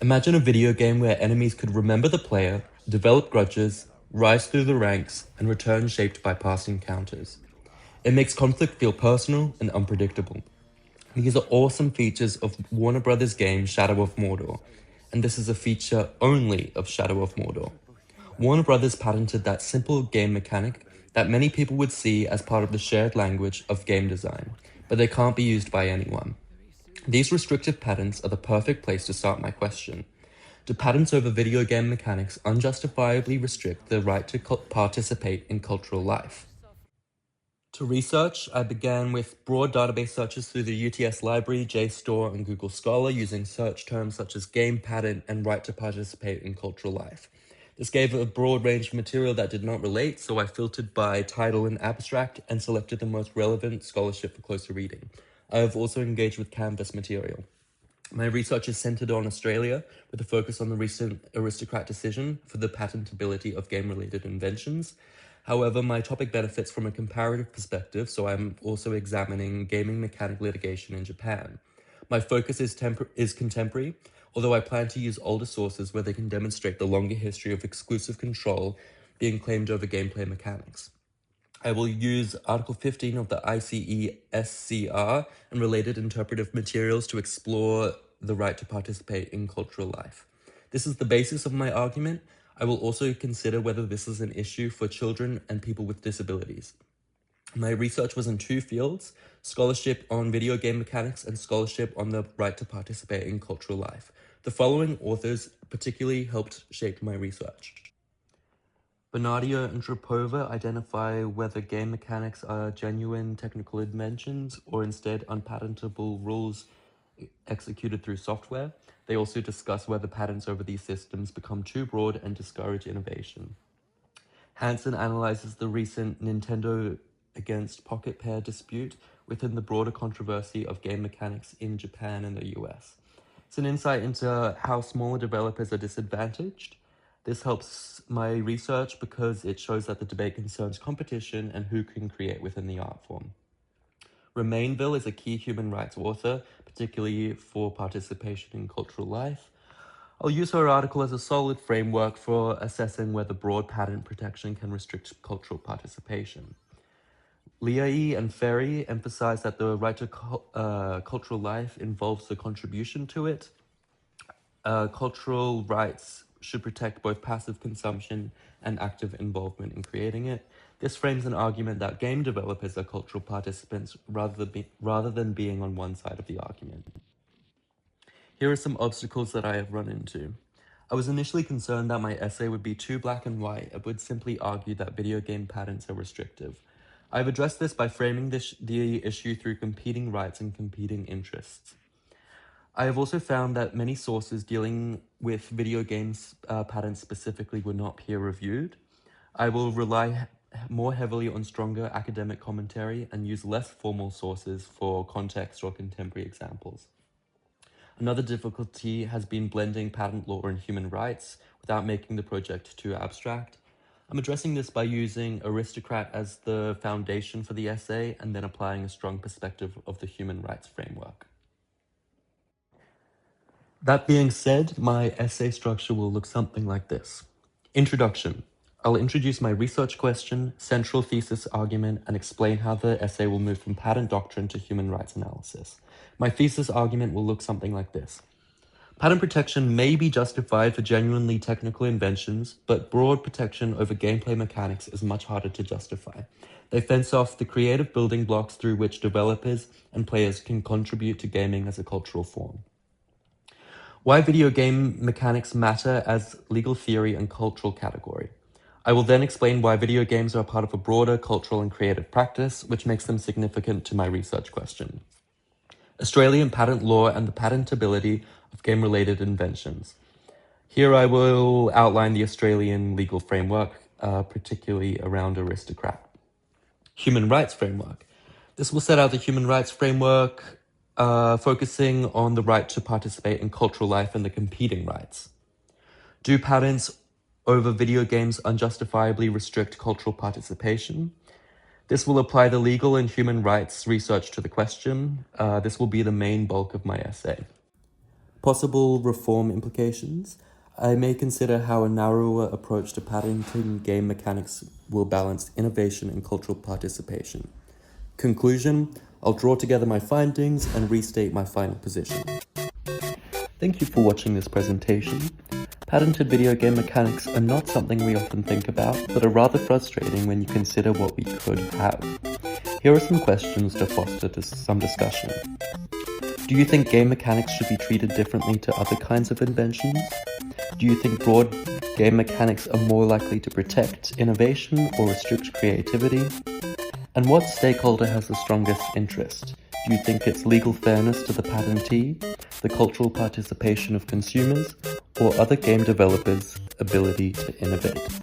Imagine a video game where enemies could remember the player, develop grudges, rise through the ranks, and return shaped by past encounters. It makes conflict feel personal and unpredictable. These are awesome features of Warner Brothers' game Shadow of Mordor, and this is a feature only of Shadow of Mordor. Warner Brothers patented that simple game mechanic that many people would see as part of the shared language of game design, but they can't be used by anyone. These restrictive patents are the perfect place to start my question. Do patents over video game mechanics unjustifiably restrict the right to participate in cultural life? To research, I began with broad database searches through the UTS Library, JSTOR, and Google Scholar using search terms such as game patent and right to participate in cultural life. This gave a broad range of material that did not relate, so I filtered by title and abstract and selected the most relevant scholarship for closer reading. I have also engaged with Canvas material. My research is centered on Australia, with a focus on the recent Aristocrat decision for the patentability of game-related inventions. However, my topic benefits from a comparative perspective, so I'm also examining gaming mechanic litigation in Japan. My focus is contemporary, although I plan to use older sources where they can demonstrate the longer history of exclusive control being claimed over gameplay mechanics. I will use Article 15 of the ICESCR and related interpretive materials to explore the right to participate in cultural life. This is the basis of my argument. I will also consider whether this is an issue for children and people with disabilities. My research was in two fields: scholarship on video game mechanics and scholarship on the right to participate in cultural life. The following authors particularly helped shape my research. Bernardia and Trapova identify whether game mechanics are genuine technical inventions or instead unpatentable rules executed through software. They also discuss whether patents over these systems become too broad and discourage innovation. Hansen analyzes the recent Nintendo against Pocket Pair dispute within the broader controversy of game mechanics in Japan and the US. It's an insight into how smaller developers are disadvantaged. This helps my research because it shows that the debate concerns competition and who can create within the art form. Remainville is a key human rights author, particularly for participation in cultural life. I'll use her article as a solid framework for assessing whether broad patent protection can restrict cultural participation. Liai and Ferry emphasize that the right to cultural life involves the contribution to it. Cultural rights should protect both passive consumption and active involvement in creating it. This frames an argument that game developers are cultural participants rather than being on one side of the argument. Here are some obstacles that I have run into. I was initially concerned that my essay would be too black and white and would simply argue that video game patents are restrictive. I've addressed this by framing the issue through competing rights and competing interests. I have also found that many sources dealing with video games patents specifically were not peer-reviewed. I will rely more heavily on stronger academic commentary and use less formal sources for context or contemporary examples. Another difficulty has been blending patent law and human rights without making the project too abstract. I'm addressing this by using Aristocrat as the foundation for the essay and then applying a strong perspective of the human rights framework. That being said, my essay structure will look something like this. Introduction. I'll introduce my research question, central thesis argument, and explain how the essay will move from patent doctrine to human rights analysis. My thesis argument will look something like this. Patent protection may be justified for genuinely technical inventions, but broad protection over gameplay mechanics is much harder to justify. They fence off the creative building blocks through which developers and players can contribute to gaming as a cultural form. Why video game mechanics matter as legal theory and cultural category. I will then explain why video games are part of a broader cultural and creative practice, which makes them significant to my research question. Australian patent law and the patentability of game-related inventions. Here I will outline the Australian legal framework, particularly around Aristocrat. Human rights framework. This will set out the human rights framework, focusing on the right to participate in cultural life and the competing rights. Do patents over video games unjustifiably restrict cultural participation? This will apply the legal and human rights research to the question. This will be the main bulk of my essay. Possible reform implications. I may consider how a narrower approach to patenting game mechanics will balance innovation and cultural participation. Conclusion, I'll draw together my findings and restate my final position. Thank you for watching this presentation. Patented video game mechanics are not something we often think about, but are rather frustrating when you consider what we could have. Here are some questions to foster some discussion. Do you think game mechanics should be treated differently to other kinds of inventions? Do you think broad game mechanics are more likely to protect innovation or restrict creativity? And what stakeholder has the strongest interest? Do you think it's legal fairness to the patentee, the cultural participation of consumers, or other game developers' ability to innovate?